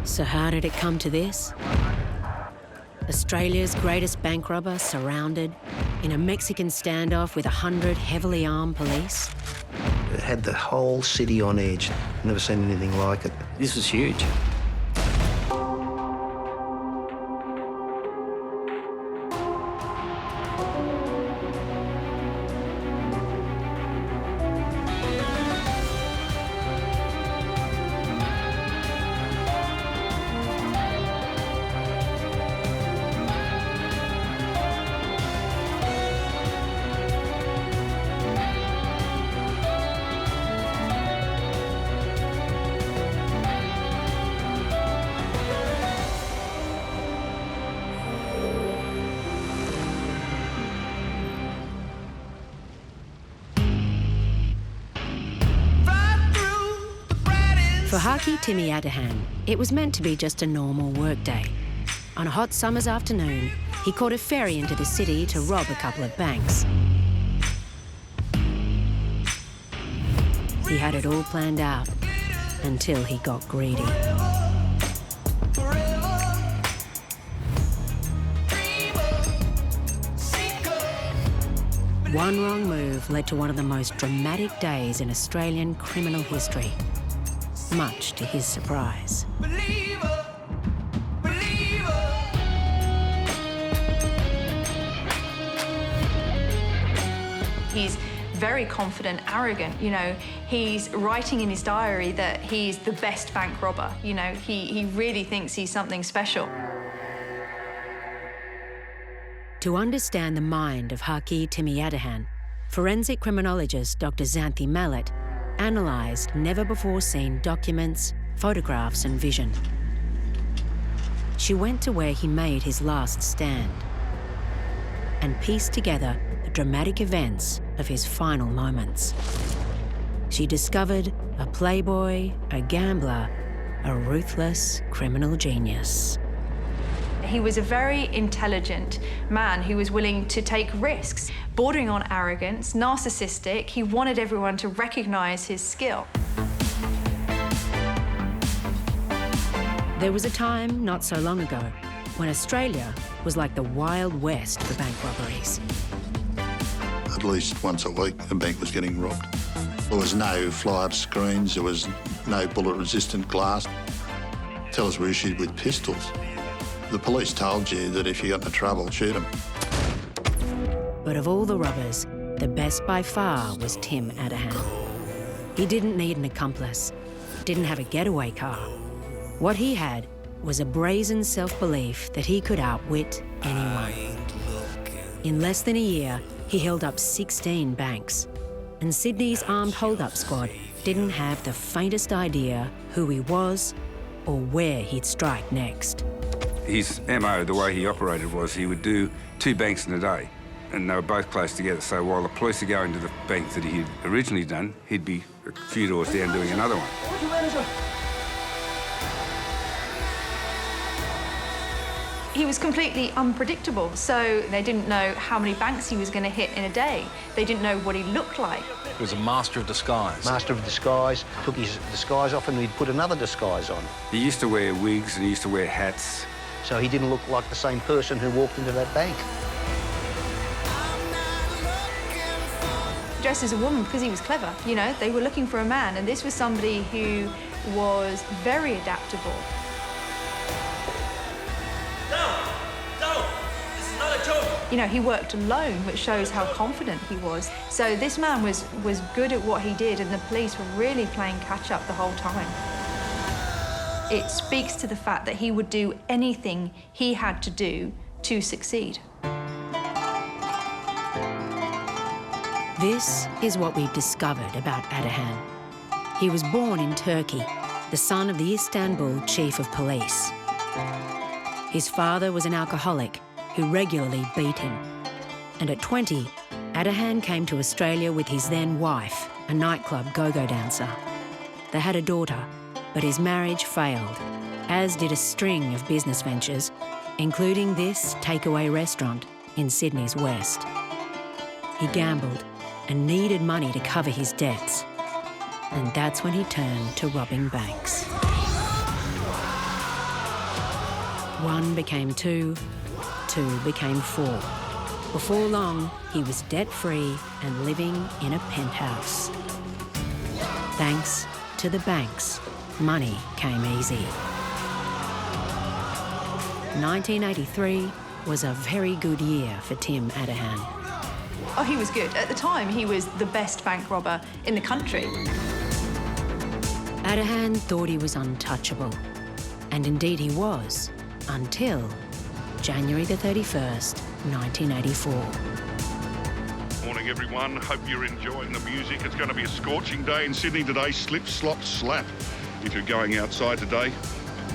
So how did it come to this? Australia's greatest bank robber surrounded in a Mexican standoff with 100 heavily armed police? It had the whole city on edge. Never seen anything like it. This was huge. For Harky Timmy Adahan, it was meant to be just a normal workday. On a hot summer's afternoon, he caught a ferry into the city to rob a couple of banks. He had it all planned out until he got greedy. One wrong move led to one of the most dramatic days in Australian criminal history, much to his surprise. He's very confident, arrogant, you know. He's writing in his diary that he's the best bank robber, you know. He really thinks he's something special. To understand the mind of Harky Timmy Adahan, forensic criminologist Dr. Xanthi Mallet analysed never-before-seen documents, photographs and vision. She went to where he made his last stand and pieced together the dramatic events of his final moments. She discovered a playboy, a gambler, a ruthless criminal genius. He was a very intelligent man who was willing to take risks, bordering on arrogance, narcissistic. He wanted everyone to recognise his skill. There was a time, not so long ago, when Australia was like the Wild West for bank robberies. At least once a week, a bank was getting robbed. There was no fly-up screens, there was no bullet-resistant glass. Tellers were issued with pistols. The police told you that if you got into trouble, shoot them. But of all the robbers, the best by far was Tim Adahan. He didn't need an accomplice, didn't have a getaway car. What he had was a brazen self-belief that he could outwit anyone. In less than a year, he held up 16 banks, and Sydney's armed hold-up squad didn't have the faintest idea who he was or where he'd strike next. His MO, the way he operated, was he would do 2 banks in a day, and they were both close together. So while the police are going to the bank that he had originally done, he'd be a few doors down doing another one. He was completely unpredictable, so they didn't know how many banks he was going to hit in a day. They didn't know what he looked like. He was a master of disguise. Master of disguise, took his disguise off and he'd put another disguise on. He used to wear wigs and he used to wear hats. So he didn't look like the same person who walked into that bank. Dressed as a woman because he was clever, you know. They were looking for a man, and this was somebody who was very adaptable. You know, he worked alone, which shows how confident he was. So this man was good at what he did, and the police were really playing catch-up the whole time. It speaks to the fact that he would do anything he had to do to succeed. This is what we've discovered about Adahan. He was born in Turkey, the son of the Istanbul chief of police. His father was an alcoholic who regularly beat him. And at 20, Adahan came to Australia with his then wife, a nightclub go-go dancer. They had a daughter, but his marriage failed, as did a string of business ventures, including this takeaway restaurant in Sydney's west. He gambled and needed money to cover his debts. And that's when he turned to robbing banks. 1 became 2, 2 became 4. Before long, he was debt-free and living in a penthouse. Thanks to the banks, money came easy. 1983 was a very good year for Tim Adahan. Oh, he was good. At the time, he was the best bank robber in the country. Adahan thought he was untouchable, and indeed he was, until January the 31st, 1984. Morning, everyone. Hope you're enjoying the music. It's going to be a scorching day in Sydney today. Slip, slop, slap. If you're going outside today,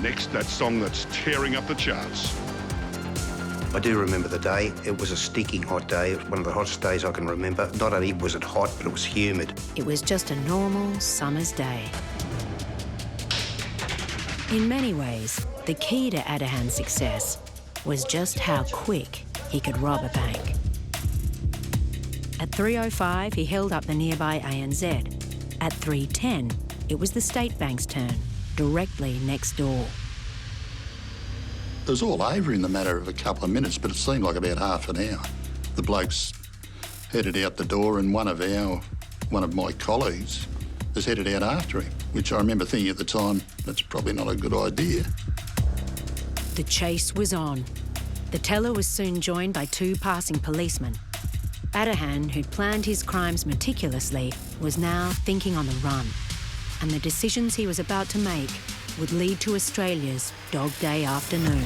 next, that song that's tearing up the charts. I do remember the day. It was a sticking hot day. It was one of the hottest days I can remember. Not only was it hot, but it was humid. It was just a normal summer's day. In many ways, the key to Adahan's success was just how quick he could rob a bank. At 3:05, he held up the nearby ANZ. At 3:10, it was the State Bank's turn, directly next door. It was all over in the matter of a couple of minutes, but it seemed like about half an hour. The blokes headed out the door, and one of my colleagues was headed out after him, which I remember thinking at the time, that's probably not a good idea. The chase was on. The teller was soon joined by 2 passing policemen. Adahan, who'd planned his crimes meticulously, was now thinking on the run, and the decisions he was about to make would lead to Australia's Dog Day afternoon.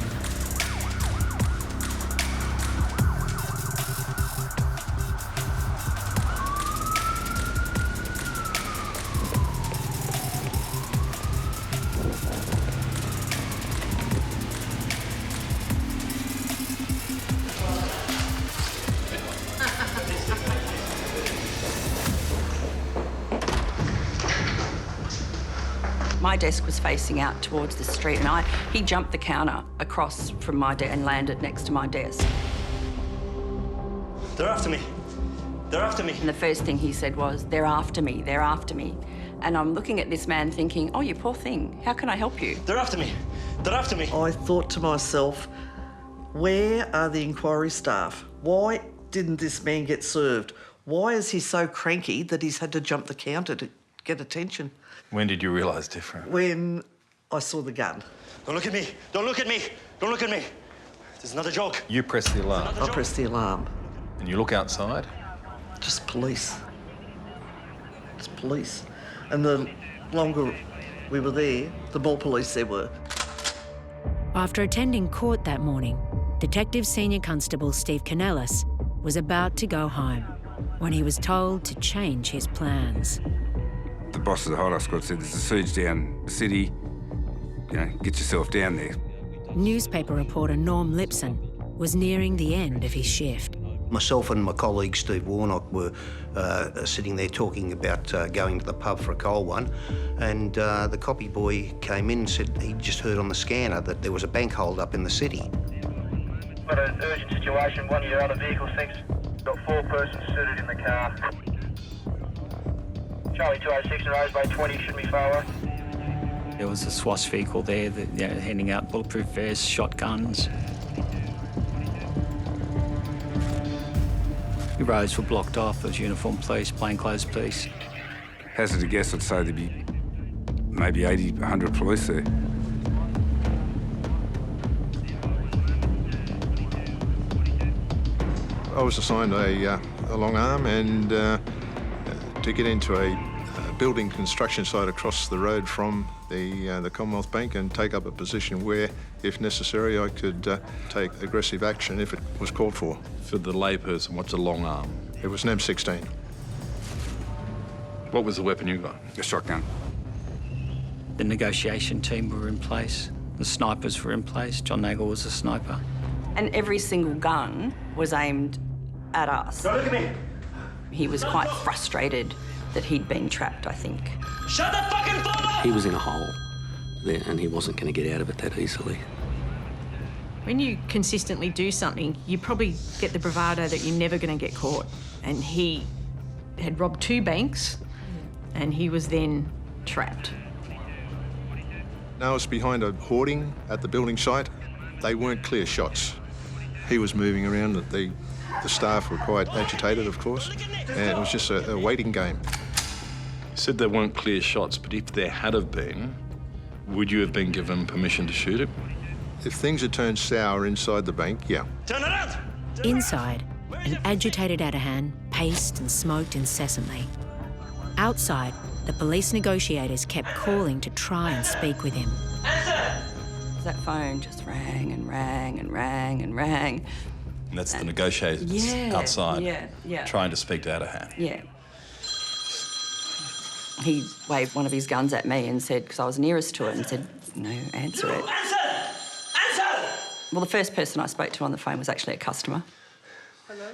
My desk was facing out towards the street, and he jumped the counter across from my desk and landed next to my desk. They're after me. They're after me. And the first thing he said was, "They're after me, they're after me." And I'm looking at this man thinking, oh, you poor thing, how can I help you? They're after me. They're after me. I thought to myself, where are the inquiry staff? Why didn't this man get served? Why is he so cranky that he's had to jump the counter to get attention? When did you realise different? When I saw the gun. Don't look at me. Don't look at me. Don't look at me. There's another joke. You pressed the alarm. I pressed the alarm. And you look outside? Just police. It's police. And the longer we were there, the more police there were. After attending court that morning, Detective Senior Constable Steve Canellis was about to go home when he was told to change his plans. The boss of the Hot Squad said, there's a surge down the city, get yourself down there. Newspaper reporter Norm Lipson was nearing the end of his shift. Myself and my colleague Steve Warnock were sitting there talking about going to the pub for a cold one, and the copy boy came in and said he just heard on the scanner that there was a bank hold up in the city. Got an urgent situation, one of your other vehicles, thanks. Got 4 persons suited in the car. Charlie 206 and Rose Bay 20 shouldn't be far away. There was a SWAT vehicle there that, handing out bulletproof vests, shotguns. The roads were blocked off. There was uniformed police, plainclothes police. Hazard to guess, I'd say there'd be maybe 80, 100 police there. I was assigned a long arm and to get into a building construction site across the road from the Commonwealth Bank and take up a position where, if necessary, I could take aggressive action if it was called for. For the layperson, what's a long arm? It was an M16. What was the weapon you got? A shotgun. The negotiation team were in place. The snipers were in place. John Nagle was a sniper. And every single gun was aimed at us. Don't look at me. He was quite frustrated that he'd been trapped, I think. Shut the fucking phone up! He was in a hole there and he wasn't going to get out of it that easily. When you consistently do something, you probably get the bravado that you're never going to get caught. And he had robbed 2 banks and he was then trapped. Now I was behind a hoarding at the building site. They weren't clear shots. He was moving around. The staff were quite agitated, of course, and it was just a waiting game. You said there weren't clear shots, but if there had have been, would you have been given permission to shoot him? If things had turned sour inside the bank, yeah. Turn around! Inside, an agitated Adahan paced and smoked incessantly. Outside, the police negotiators kept calling to try and speak with him. That phone just rang and rang and rang and rang. And that's the negotiators outside trying to speak to Adahan. Yeah. He waved one of his guns at me and said, because I was nearest to it, and said, no, answer it. Answer! Well, the first person I spoke to on the phone was actually a customer. Hello?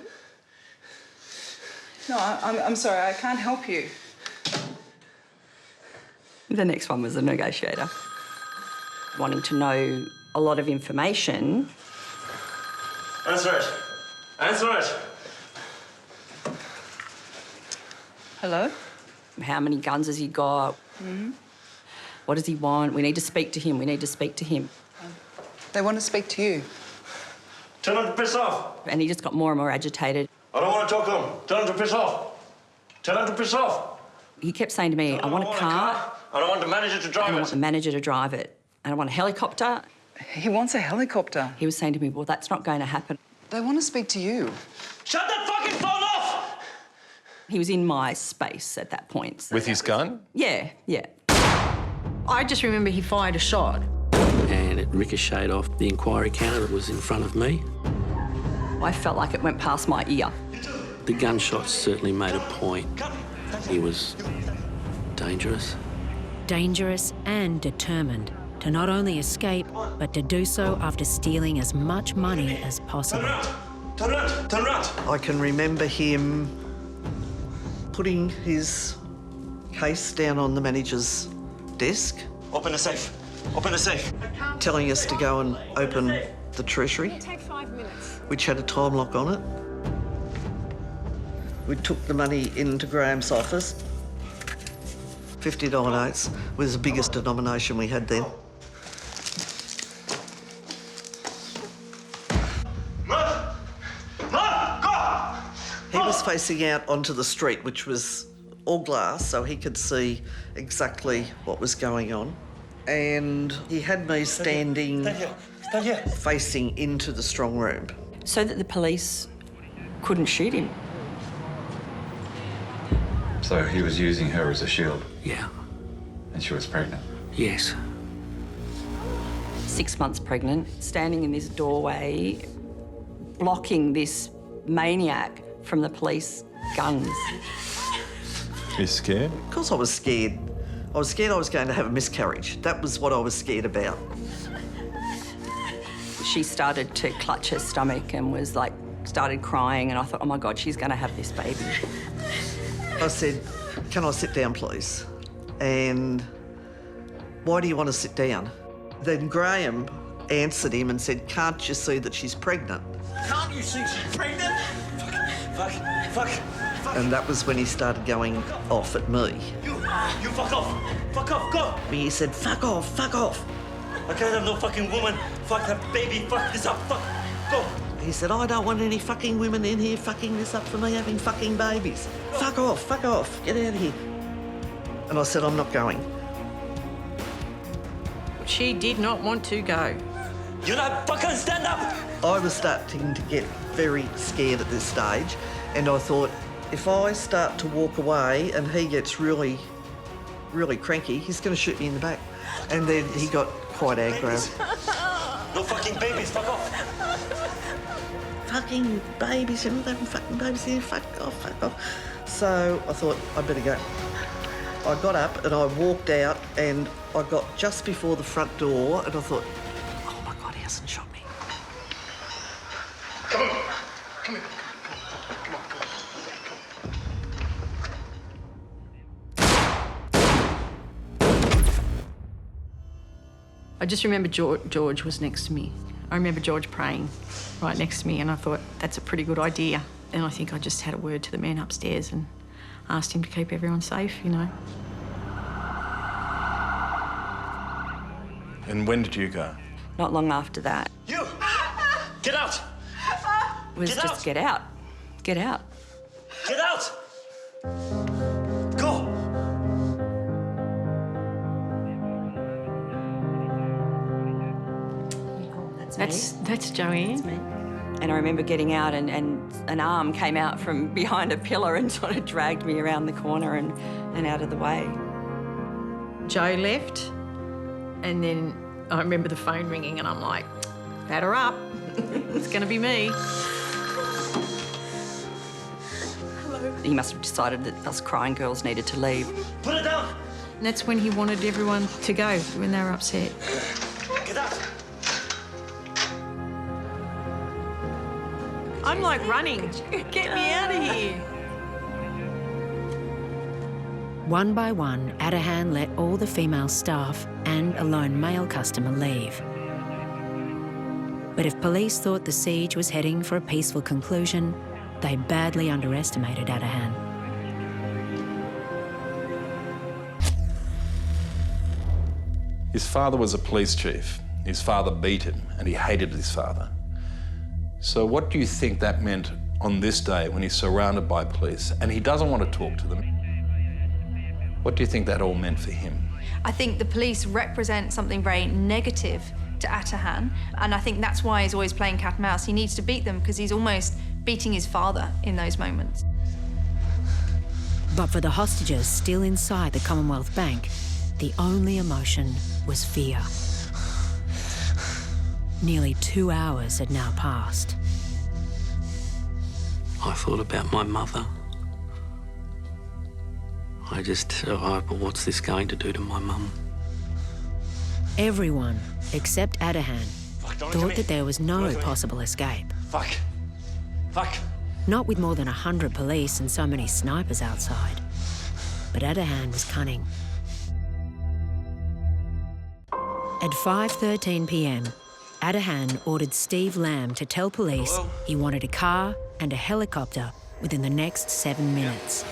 No, I'm sorry, I can't help you. The next one was a negotiator, wanting to know a lot of information. Answer it! Answer it! Hello? How many guns has he got? Mm-hmm. What does he want? We need to speak to him. We need to speak to him. They want to speak to you. Tell him to piss off! And he just got more and more agitated. I don't want to talk to him. Tell him to piss off. Tell him to piss off. He kept saying to me, I want a car. I don't want the manager to drive I it. want the manager to drive it. And I want a helicopter. He wants a helicopter. He was saying to me, well, that's not going to happen. They want to speak to you. Shut that fucking phone off! He was in my space at that point. So. With his gun? Yeah. I just remember he fired a shot. And it ricocheted off the inquiry counter that was in front of me. I felt like it went past my ear. The gunshots certainly made a point. He was dangerous. Dangerous and determined to not only escape, but to do so after stealing as much money as possible. Turn around! Turn around! I can remember him putting his case down on the manager's desk. Open the safe. Open the safe. Telling us to go and open the treasury, which had a time lock on it. We took the money into Graham's office. $50 notes was the biggest denomination we had then. He was facing out onto the street, which was all glass, so he could see exactly what was going on. And he had me standing, Stand here. facing into the strong room. So that the police couldn't shoot him. So he was using her as a shield? Yeah. And she was pregnant? Yes. 6 months pregnant, standing in this doorway, blocking this maniac from the police guns. Are you scared? Of course I was scared. I was scared I was going to have a miscarriage. That was what I was scared about. She started to clutch her stomach and was like, started crying, and I thought, oh my God, she's going to have this baby. I said, can I sit down, please? And why do you want to sit down? Then Graham answered him and said, can't you see that she's pregnant? Can't you see she's pregnant? Fuck. And that was when he started going off at me. You fuck off. Fuck off, go. He said, fuck off, fuck off. I can't have no fucking woman. Fuck that baby. Fuck this up. Fuck. Go. He said, I don't want any fucking women in here fucking this up for me having fucking babies. Fuck off, get out of here. And I said, I'm not going. She did not want to go. You not fucking stand up. I was starting to get very scared at this stage, and I thought, if I start to walk away and he gets really, really cranky, he's going to shoot me in the back. And then he got quite aggro. No fucking babies. Fuck off. Fucking babies, you're not having fucking babies here, fuck off. So I thought, I'd better go. I got up and I walked out and I got just before the front door and I thought, oh my God, he hasn't shot me. Come on. Come here. I just remember George was next to me. I remember George praying right next to me, and I thought, that's a pretty good idea. And I think I just had a word to the man upstairs and asked him to keep everyone safe, you know. And when did you go? Not long after that. You Get out! Was Get just out! get out. Get out. Get out! Go! That's Joanne. That's me. And I remember getting out and an arm came out from behind a pillar and sort of dragged me around the corner and out of the way. Joe left, and then I remember the phone ringing, and I'm like, batter up. It's going to be me. He must have decided that us crying girls needed to leave. Put it down! And that's when he wanted everyone to go, when they were upset. Get out! I'm like running. Get me out of here. One by one, Adahan let all the female staff and a lone male customer leave. But if police thought the siege was heading for a peaceful conclusion, they badly underestimated Adahan. His father was a police chief. His father beat him, and he hated his father. So what do you think that meant on this day when he's surrounded by police and he doesn't want to talk to them? What do you think that all meant for him? I think the police represent something very negative to Adahan, and I think that's why he's always playing cat and mouse. He needs to beat them because he's almost beating his father in those moments. But for the hostages still inside the Commonwealth Bank, the only emotion was fear. Nearly 2 hours had now passed. I thought about my mother. I just thought, well, what's this going to do to my mum? Everyone, except Adahan, thought that there was no possible escape. Fuck. Fuck. Not with more than 100 police and so many snipers outside. But Adahan was cunning. At 5:13 p.m, Adahan ordered Steve Lamb to tell police he wanted a car and a helicopter within the next 7 minutes.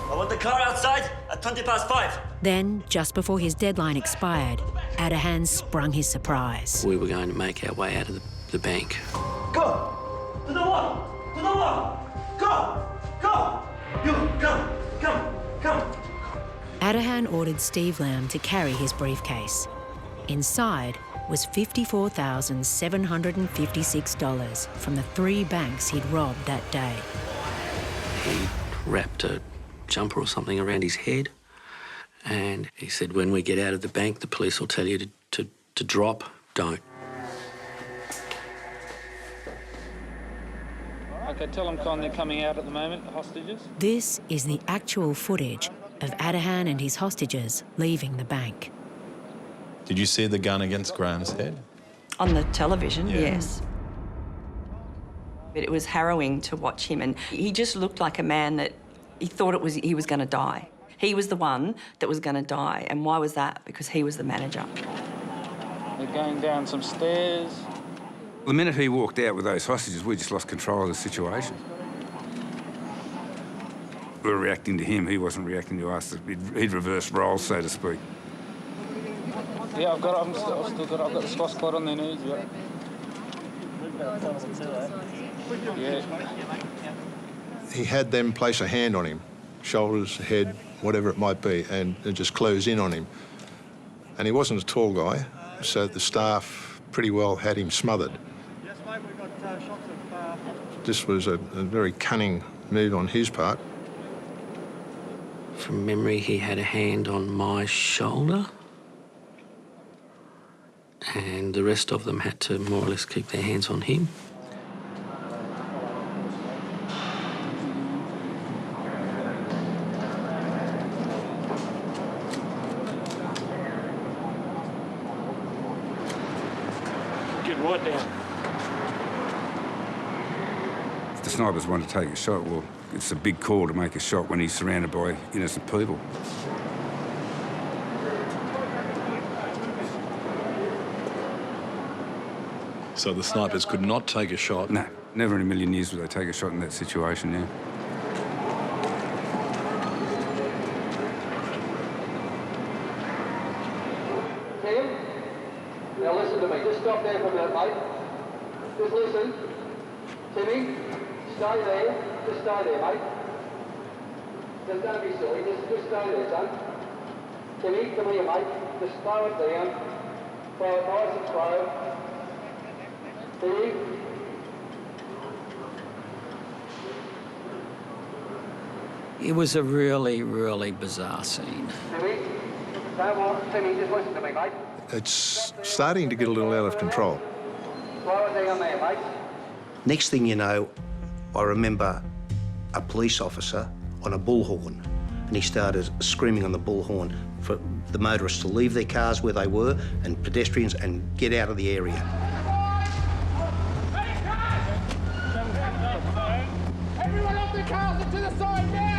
I want the car outside at 5:20. Then, just before his deadline expired, Adahan sprung his surprise. We were going to make our way out of the bank. Go! To the wall! To the wall! Go! Go! You, come! Adahan ordered Steve Lamb to carry his briefcase. Inside was $54,756 from the 3 banks he'd robbed that day. He wrapped a jumper or something around his head, and he said, when we get out of the bank, the police will tell you to drop. Don't. Okay, tell them, Con, they're coming out at the moment, the hostages. This is the actual footage of Adahan and his hostages leaving the bank. Did you see the gun against Graham's head? On the television, Yeah. yes. But it was harrowing to watch him, and he just looked like a man that he thought he was going to die. He was the one that was going to die, and why was that? Because he was the manager. They're going down some stairs. The minute he walked out with those hostages, we just lost control of the situation. We were reacting to him, he wasn't reacting to us. He'd reversed roles, so to speak. Yeah, I've got the squash spot on their knees, yeah. Yeah. He had them place a hand on him, shoulders, head, whatever it might be, and just close in on him. And he wasn't a tall guy, so the staff pretty well had him smothered. Yes, mate, we've got shots of... This was a very cunning move on his part. From memory, he had a hand on my shoulder, and the rest of them had to more or less keep their hands on him. Get right down. If the snipers want to take a shot, well, it's a big call to make a shot when he's surrounded by innocent people. So the snipers could not take a shot? No, never in a million years would they take a shot in that situation, yeah. Tim, now listen to me. Just stop there for a minute, mate. Just listen. Timmy, stay there. Just stay there, mate. Just don't be silly. Just stay there, son. Timmy, come here, mate. Just slow it down. Slow it nice and slow. Timmy. It was a really, really bizarre scene. Timmy, Timmy, just listen to me, mate. It's starting to get a little out of control. Slow it down there, mate. Next thing you know, I remember a police officer on a bullhorn, and he started screaming on the bullhorn for the motorists to leave their cars where they were and pedestrians and get out of the area. Everyone off the cars and to the side now!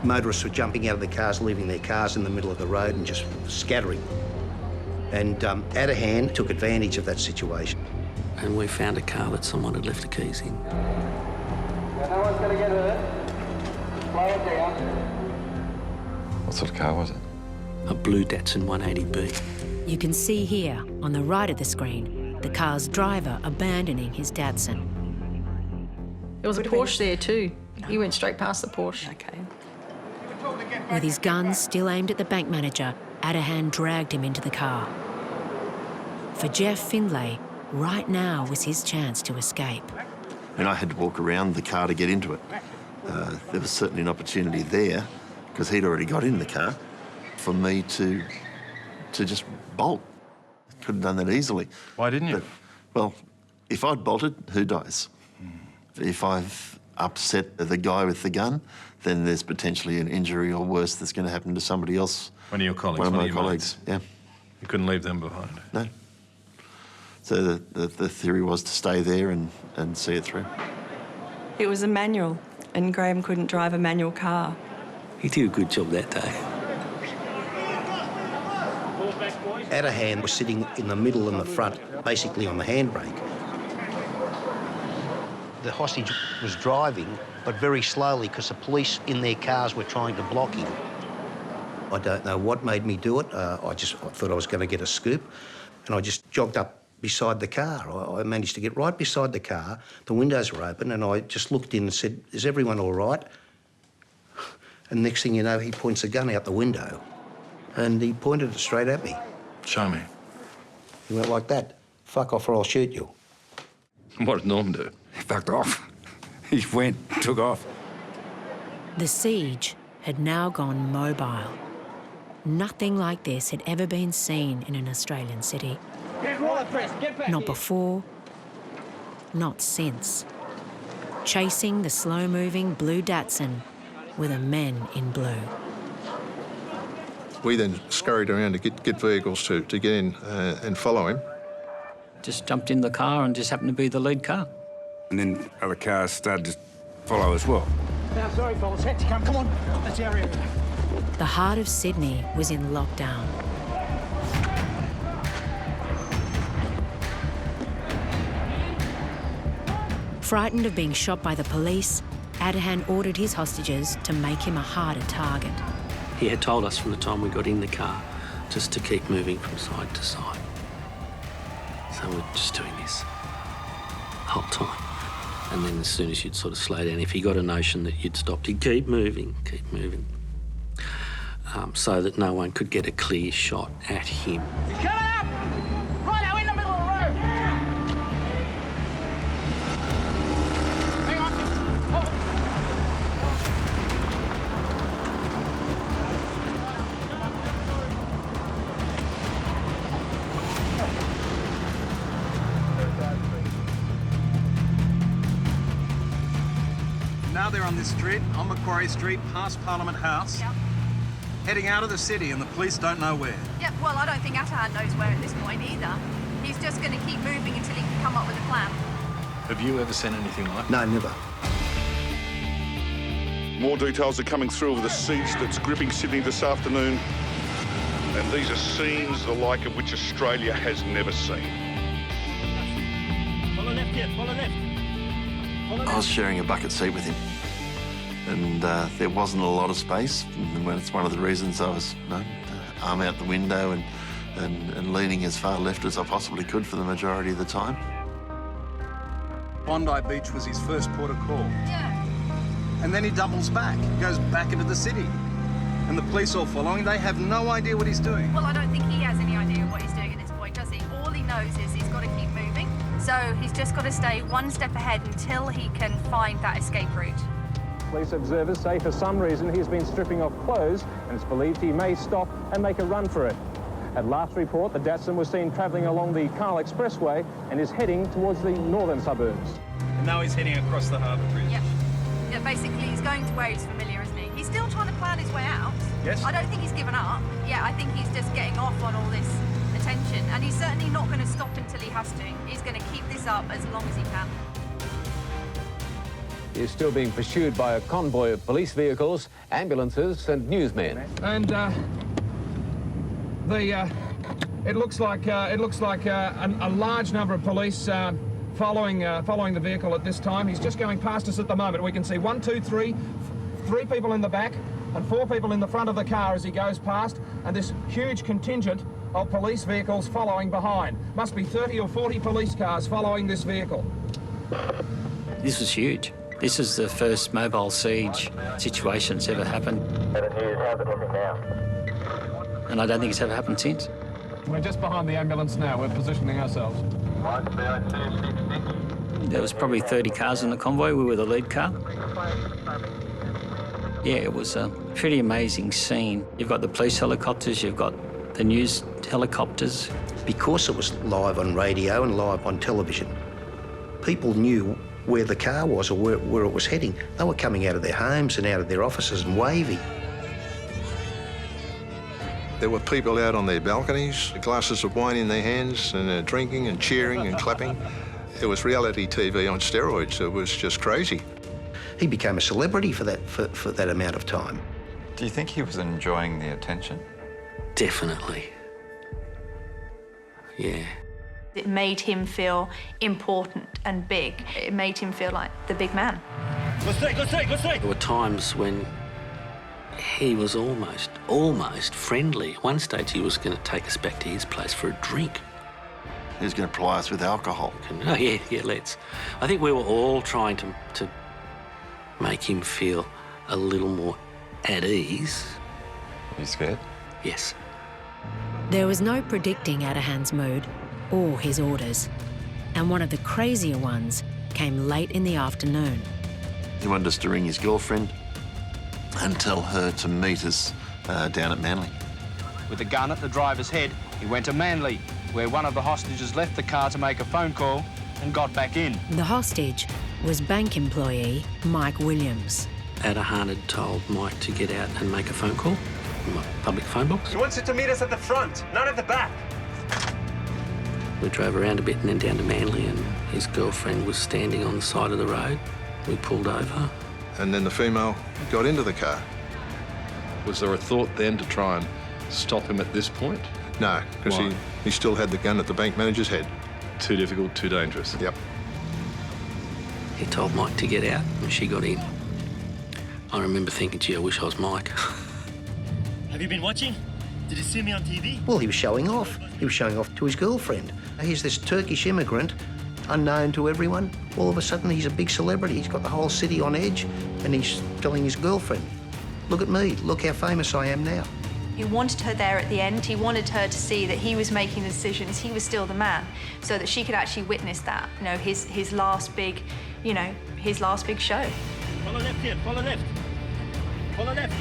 Motorists were jumping out of their cars, leaving their cars in the middle of the road and just scattering. And Adahan took advantage of that situation. And we found a car that someone had left the keys in. No one's going to get hurt. Slow it down. What sort of car was it? A blue Datsun 180B. You can see here, on the right of the screen, the car's driver abandoning his Datsun. There was a Porsche there too. He went straight past the Porsche. Okay. With his gun still aimed at the bank manager, Adahan dragged him into the car. For Jeff Findlay, right now was his chance to escape. And I had to walk around the car to get into it. There was certainly an opportunity there, because he'd already got in the car, for me to just bolt. Could have done that easily. Why didn't you? But, well, if I'd bolted, who dies? If I've upset the guy with the gun, then there's potentially an injury or worse that's going to happen to somebody else. One of your colleagues? One of my your colleagues, mates. yeah. You couldn't leave them behind? No. So the theory was to stay there and see it through. It was a manual, and Graham couldn't drive a manual car. He did a good job that day. Adahan was sitting in the middle and the front, basically on the handbrake. The hostage was driving, but very slowly, because the police in their cars were trying to block him. I don't know what made me do it. I thought I was going to get a scoop, and I just jogged up beside the car. I managed to get right beside the car. The windows were open, and I just looked in and said, "Is everyone all right?" And next thing you know, he points a gun out the window, and he pointed it straight at me. Show me. He went like that. "Fuck off or I'll shoot you." What did Norm do? He fucked off. He went, took off. The siege had now gone mobile. Nothing like this had ever been seen in an Australian city. Get right, Chris. Get back. Not before, not since. Chasing the slow-moving blue Datsun were the men in blue. We then scurried around to get vehicles to get in and follow him. Just jumped in the car and just happened to be the lead car. And then other cars started to follow as well. Now, sorry, fellas. Had to come. Come on. That's our area. The heart of Sydney was in lockdown. Frightened of being shot by the police, Adahan ordered his hostages to make him a harder target. He had told us from the time we got in the car just to keep moving from side to side. So we're just doing this the whole time. And then as soon as you'd sort of slow down, if he got a notion that you'd stopped, he'd keep moving, so that no one could get a clear shot at him. He's coming up! Right now, in the middle of the road! Hang on. Now they're on this street, on Macquarie Street, past Parliament House. Yep. Heading out of the city, and the police don't know where. Yep, well, I don't think Adahan knows where at this point either. He's just going to keep moving until he can come up with a plan. Have you ever seen anything like No, never. More details are coming through of the siege that's gripping Sydney this afternoon. And these are scenes the like of which Australia has never seen. Follow left here. Follow left. I was sharing a bucket seat with him, and there wasn't a lot of space. And it's one of the reasons I was, arm out the window and leaning as far left as I possibly could for the majority of the time. Bondi Beach was his first port of call. Yeah. And then he doubles back, goes back into the city. And the police all following, they have no idea what he's doing. Well, I don't think he has any idea what he's doing at this point, does he? All he knows is he's got to keep moving. So he's just got to stay one step ahead until he can find that escape route. Police observers say for some reason he's been stripping off clothes and it's believed he may stop and make a run for it. At last report, the Datsun was seen travelling along the Carl Expressway and is heading towards the northern suburbs. And now he's heading across the harbour bridge. Yep. Yeah, basically he's going to where he's familiar, isn't he? He's still trying to plan his way out. Yes. I don't think he's given up. Yeah, I think he's just getting off on all this attention. And he's certainly not going to stop until he has to. He's going to keep this up as long as he can. He is still being pursued by a convoy of police vehicles, ambulances and newsmen. And it looks like a large number of police following the vehicle at this time. He's just going past us at the moment. We can see 1, 2, 3 people in the back and 4 people in the front of the car as he goes past, and this huge contingent of police vehicles following behind. Must be 30 or 40 police cars following this vehicle. This was huge. This is the first mobile siege situation that's ever happened. And I don't think it's ever happened since. We're just behind the ambulance now. We're positioning ourselves. There was probably 30 cars in the convoy. We were the lead car. Yeah, it was a pretty amazing scene. You've got the police helicopters, you've got the news helicopters. Because it was live on radio and live on television, people knew where the car was or where it was heading. They were coming out of their homes and out of their offices and waving. There were people out on their balconies, glasses of wine in their hands, and drinking and cheering and clapping. It was reality TV on steroids. It was just crazy. He became a celebrity for that amount of time. Do you think he was enjoying the attention? Definitely. Yeah. It made him feel important and big. It made him feel like the big man. Go straight, go straight, go straight! There were times when he was almost friendly. At one stage, he was going to take us back to his place for a drink. He was going to ply us with alcohol. Oh, yeah, let's. I think we were all trying to make him feel a little more at ease. Are you scared? Yes. There was no predicting Adahan's mood or his orders, and one of the crazier ones came late in the afternoon. He wanted us to ring his girlfriend and tell her to meet us down at Manly. With a gun at the driver's head, he went to Manly, where one of the hostages left the car to make a phone call and got back in. The hostage was bank employee Mike Williams. Adahan had told Mike to get out and make a phone call from a public phone box. He wants you to meet us at the front, not at the back. We drove around a bit and then down to Manly, and his girlfriend was standing on the side of the road. We pulled over. And then the female got into the car. Was there a thought then to try and stop him at this point? No, because he still had the gun at the bank manager's head. Too difficult, too dangerous. Yep. He told Mike to get out, and she got in. I remember thinking, gee, I wish I was Mike. Have you been watching? Did you see me on TV? Well, he was showing off. He was showing off to his girlfriend. He's this Turkish immigrant, unknown to everyone. All of a sudden, he's a big celebrity. He's got the whole city on edge, and he's telling his girlfriend, look at me, look how famous I am now. He wanted her there at the end. He wanted her to see that he was making the decisions, he was still the man, so that she could actually witness that, you know, his last big, his last big show. Follow left here, follow left. Follow left.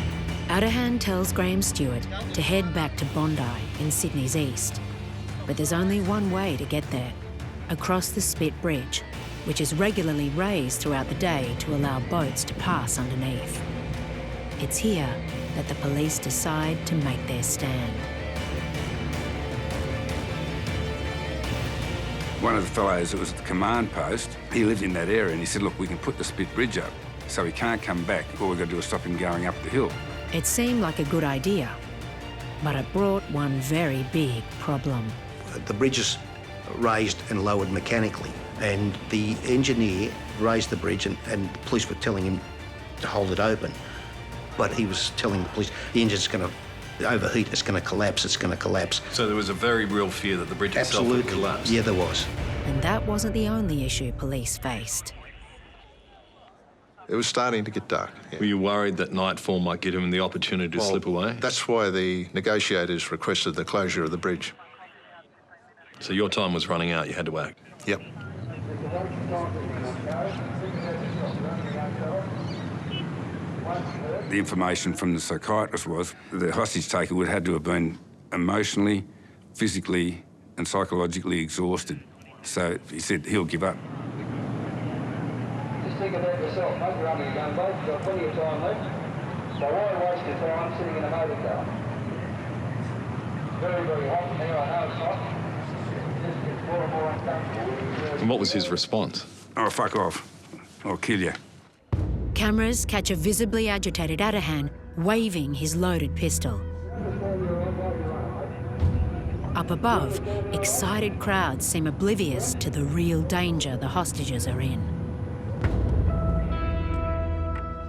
Adahan tells Graham Stewart to head back to Bondi in Sydney's east. But there's only one way to get there, across the Spit Bridge, which is regularly raised throughout the day to allow boats to pass underneath. It's here that the police decide to make their stand. One of the fellows that was at the command post, he lived in that area, and he said, look, we can put the Spit Bridge up, so he can't come back. All we've got to do is stop him going up the hill. It seemed like a good idea, but it brought one very big problem. The bridge is raised and lowered mechanically, and the engineer raised the bridge, and the police were telling him to hold it open. But he was telling the police, the engine's going to overheat, it's going to collapse, it's going to collapse. So there was a very real fear that the bridge itself would collapse? Yeah, there was. And that wasn't the only issue police faced. It was starting to get dark. Yeah. Were you worried that nightfall might give him the opportunity to slip away? That's why the negotiators requested the closure of the bridge. So your time was running out, you had to act? Yep. The information from the psychiatrist was the hostage taker would have had to have been emotionally, physically and psychologically exhausted. So he said he'll give up. Just think about yourself, mate. You're only a young bloke. You've got plenty of time left. So why waste your time sitting in a motor car? Very, very hot now. I know it's hot. Just gets more and more uncomfortable. And what was his response? Oh, fuck off. I'll kill you. Cameras catch a visibly agitated Adahan waving his loaded pistol. Up above, excited crowds seem oblivious to the real danger the hostages are in.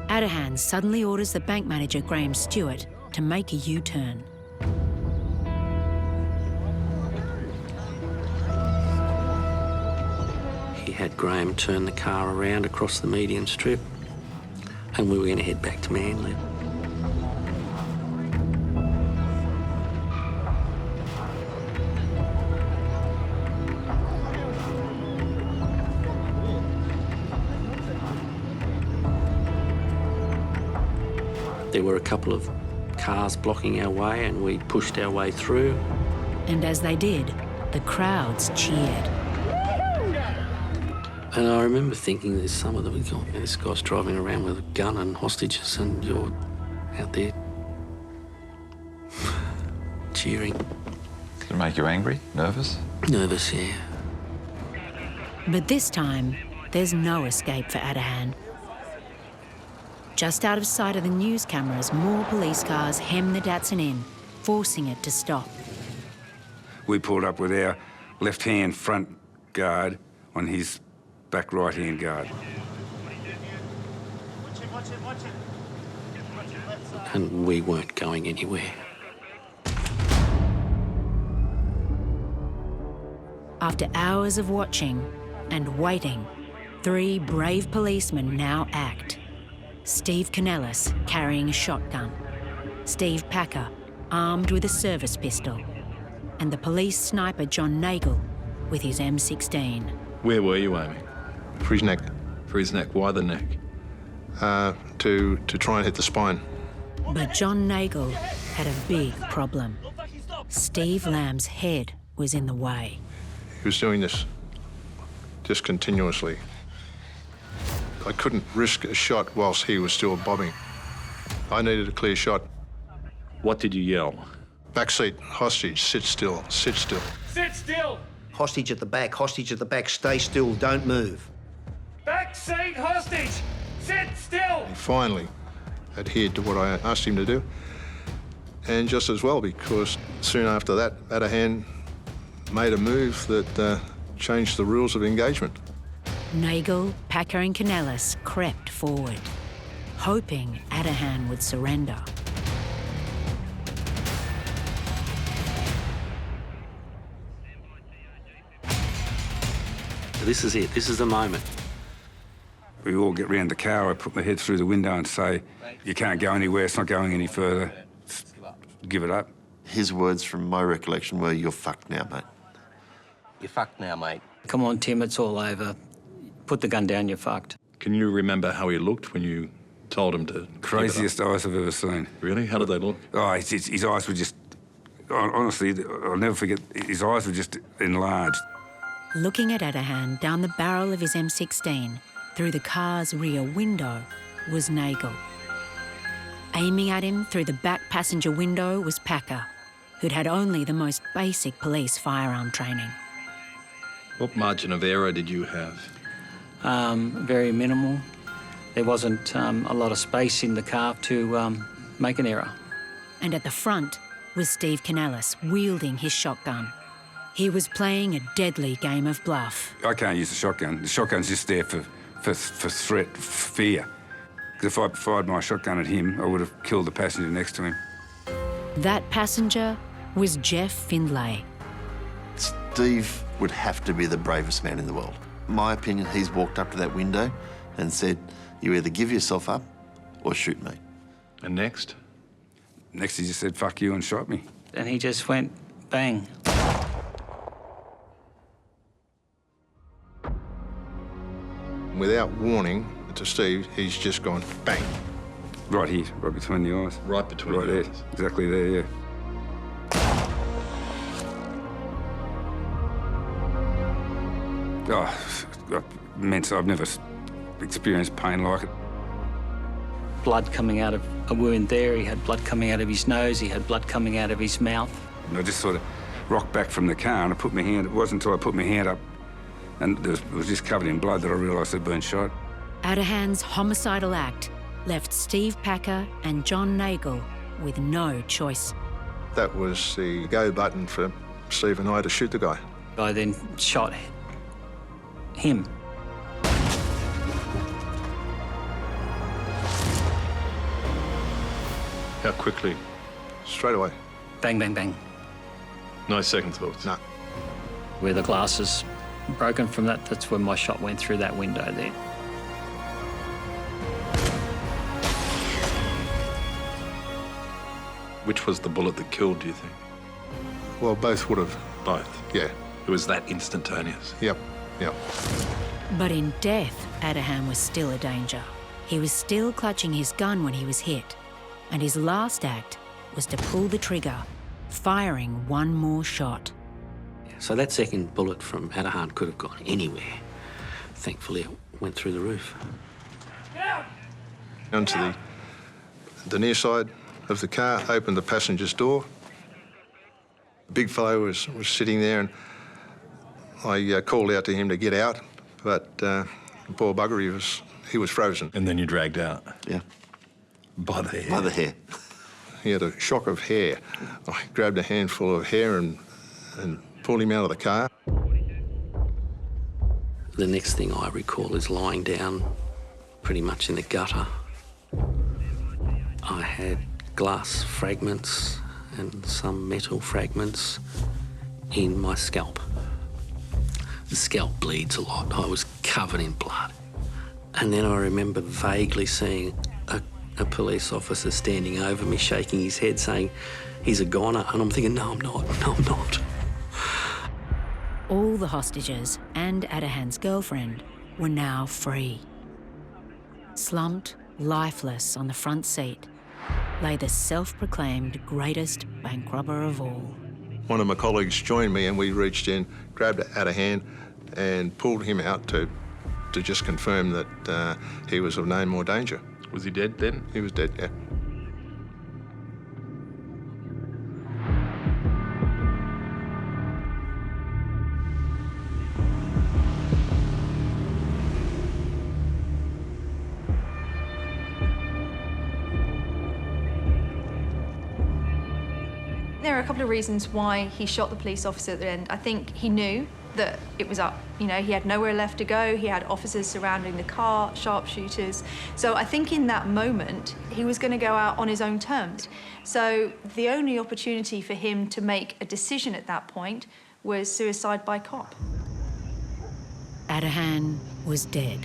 Adahan suddenly orders the bank manager, Graham Stewart, to make a U-turn. He had Graham turn the car around across the median strip, and we were going to head back to Manly. There were a couple of cars blocking our way, and we pushed our way through. And as they did, the crowds cheered. And I remember thinking there's some of them, this guy's driving around with a gun and hostages, and you're out there cheering. Did it make you angry? Nervous? Nervous, yeah. But this time, there's no escape for Adahan. Just out of sight of the news cameras, more police cars hem the Datsun in, forcing it to stop. We pulled up with our left-hand front guard on his back right-hand guard. And we weren't going anywhere. After hours of watching and waiting, 3 brave policemen now act. Steve Canellis carrying a shotgun, Steve Packer armed with a service pistol, and the police sniper John Nagel with his M16. Where were you aiming? For his neck. For his neck. Why the neck? To try and hit the spine. But John Nagel had a big problem. Steve Lamb's head was in the way. He was doing this just continuously. I couldn't risk a shot whilst he was still bobbing. I needed a clear shot. What did you yell? Backseat, hostage, sit still, sit still. Sit still! Hostage at the back, stay still, don't move. Back seat hostage! Sit still! He finally adhered to what I asked him to do. And just as well, because soon after that, Adahan made a move that changed the rules of engagement. Nagel, Packer and Canellis crept forward, hoping Adahan would surrender. This is it. This is the moment. We all get round the car. I put my head through the window and say, you can't go anywhere. It's not going any further. Give it up. His words from my recollection were, "You're fucked now, mate." You're fucked now, mate. Come on, Tim, it's all over. Put the gun down, you're fucked. Can you remember how he looked when you told him to? Craziest eyes I've ever seen. Really? How did they look? Oh, his eyes were just... Honestly, I'll never forget, his eyes were just enlarged. Looking at Adahan down the barrel of his M16 through the car's rear window was Nagel. Aiming at him through the back passenger window was Packer, who'd had only the most basic police firearm training. What margin of error did you have? Very minimal. There wasn't a lot of space in the car to make an error. And at the front was Steve Canellis wielding his shotgun. He was playing a deadly game of bluff. I can't use the shotgun. The shotgun's just there for threat, fear. Because if I fired my shotgun at him, I would have killed the passenger next to him. That passenger was Jeff Findlay. Steve would have to be the bravest man in the world. In my opinion, he's walked up to that window and said, you either give yourself up or shoot me. And next? Next he just said, fuck you, and shot me. And he just went bang. Without warning to Steve, he's just gone bang. Right here, right between the eyes. Right between right the there. eyes. Exactly there, yeah. Oh, immense. I've never experienced pain like it. Blood coming out of a wound there. He had blood coming out of his nose. He had blood coming out of his mouth. And I just sort of rocked back from the car and I put my hand, it wasn't until I put my hand up and it was just covered in blood that I realised I'd been shot. Adahan's homicidal act left Steve Packer and John Nagel with no choice. That was the go button for Steve and I to shoot the guy. I then shot him. How quickly? Straight away. Bang, bang, bang. No second thoughts? No. Where the glass is broken from that, that's when my shot went through that window there. Which was the bullet that killed, do you think? Well, both would have. Both? Yeah. It was that instantaneous? Yep, yep. But in death, Adahan was still a danger. He was still clutching his gun when he was hit, and his last act was to pull the trigger, firing one more shot. So that second bullet from Adahan could have gone anywhere. Thankfully, it went through the roof. Onto the near side of the car, opened the passenger's door. The big fellow was sitting there, and I called out to him to get out, but poor bugger, he was frozen. And then you dragged out? Yeah. By the hair? By the hair. He had a shock of hair. I grabbed a handful of hair and pulled him out of the car. The next thing I recall is lying down pretty much in the gutter. I had glass fragments and some metal fragments in my scalp. The scalp bleeds a lot. I was covered in blood. And then I remember vaguely seeing a police officer standing over me, shaking his head, saying, he's a goner. And I'm thinking, no, I'm not. No, I'm not. All the hostages and Adahan's girlfriend were now free. Slumped, lifeless on the front seat, lay the self-proclaimed greatest bank robber of all. One of my colleagues joined me and we reached in, grabbed Adahan and pulled him out to just confirm that he was of no more danger. Was he dead then? He was dead, yeah. There are a couple of reasons why he shot the police officer at the end. I think he knew that it was up. You know, he had nowhere left to go. He had officers surrounding the car, sharpshooters. So I think in that moment, he was going to go out on his own terms. So the only opportunity for him to make a decision at that point was suicide by cop. Adahan was dead.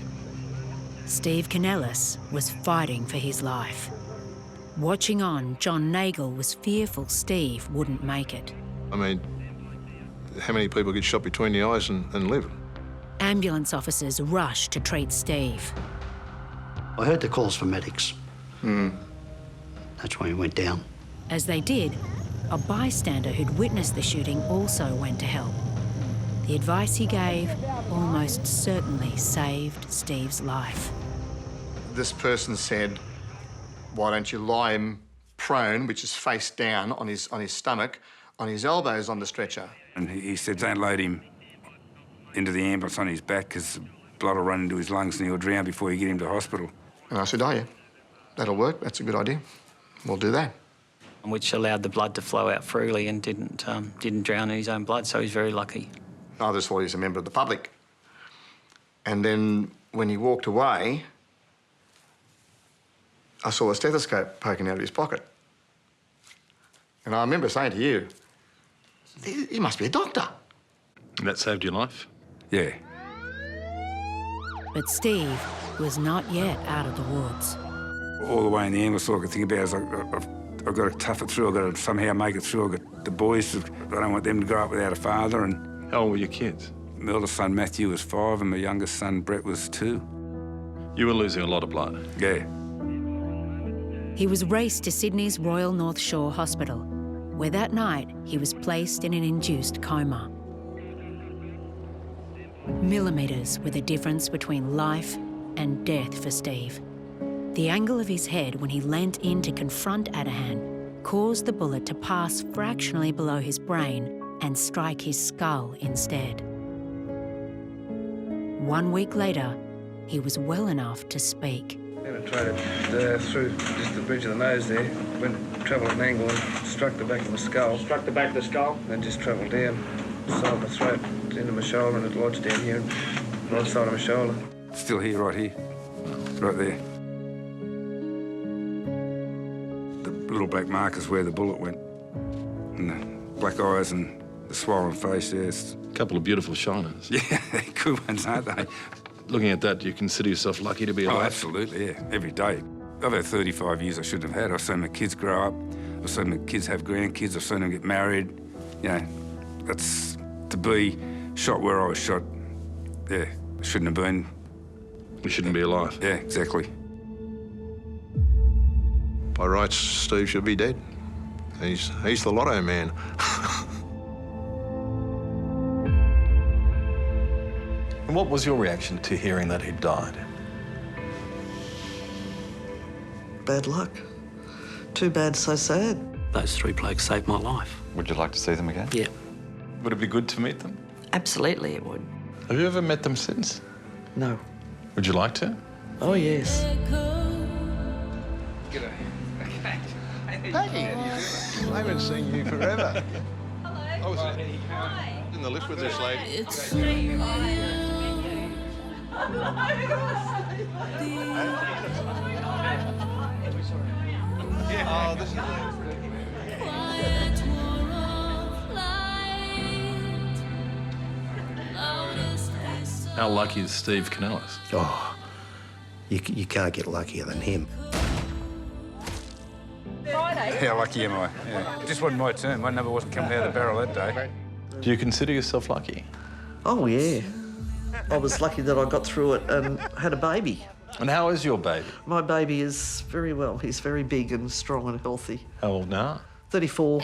Steve Canellis was fighting for his life. Watching on, John Nagel was fearful Steve wouldn't make it. I mean, how many people get shot between the eyes and live? Ambulance officers rushed to treat Steve. I heard the calls for medics. That's why he went down. As they did, a bystander who'd witnessed the shooting also went to help. The advice he gave almost certainly saved Steve's life. This person said, why don't you lie him prone, which is face down on his stomach, on his elbows on the stretcher. And he said, don't load him into the ambulance on his back because blood will run into his lungs and he'll drown before you get him to hospital. And I said, oh yeah, that'll work, that's a good idea. We'll do that. Which allowed the blood to flow out freely and didn't drown in his own blood, so he's very lucky. I just thought he was a member of the public. And then when he walked away, I saw a stethoscope poking out of his pocket. And I remember saying to you, he must be a doctor. And that saved your life? Yeah. But Steve was not yet out of the woods. All the way in the ambulance, all I could think about is I've got to tough it through. I've got to somehow make it through. I've got the boys, I don't want them to grow up without a father. And how old were your kids? My eldest son, Matthew, was 5, and my youngest son, Brett, was 2. You were losing a lot of blood? Yeah. He was raced to Sydney's Royal North Shore Hospital, where that night he was placed in an induced coma. Millimetres were the difference between life and death for Steve. The angle of his head when he leant in to confront Adahan caused the bullet to pass fractionally below his brain and strike his skull instead. 1 week later, he was well enough to speak. Penetrated through just the bridge of the nose there, travelled at an angle and struck the back of the skull. Struck the back of the skull? Then just travelled down, side of the throat, into my shoulder, and it lodged down here, right side of my shoulder. Still here, right there. The little black mark is where the bullet went. And the black eyes and the swollen face, yes. A couple of beautiful shiners. Yeah, they're good ones, aren't they? Looking at that, do you consider yourself lucky to be alive? Oh, absolutely, yeah. Every day. I've had 35 years I shouldn't have had. I've seen my kids grow up. I've seen my kids have grandkids. I've seen them get married. You know, that's to be shot where I was shot. Yeah, I shouldn't have been. You shouldn't be alive. Yeah, exactly. By rights, Steve should be dead. He's the lotto man. And what was your reaction to hearing that he'd died? Bad luck. Too bad, so sad. Those 3 blokes saved my life. Would you like to see them again? Yeah. Would it be good to meet them? Absolutely it would. Have you ever met them since? No. Would you like to? Oh, yes. G'day. Peggy! I haven't seen you forever. Hello. I was in the lift with this lady. It's Oh, this is How lucky is Steve Canellis? Oh, you can't get luckier than him. Friday. How lucky am I? Yeah. It just wasn't my turn. My number wasn't coming out of the barrel that day. Do you consider yourself lucky? Oh, yeah. I was lucky that I got through it and had a baby. And how is your baby? My baby is very well. He's very big and strong and healthy. How old now? 34.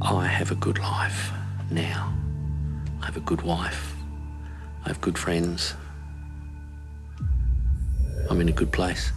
I have a good life now. I have a good wife. I have good friends. I'm in a good place.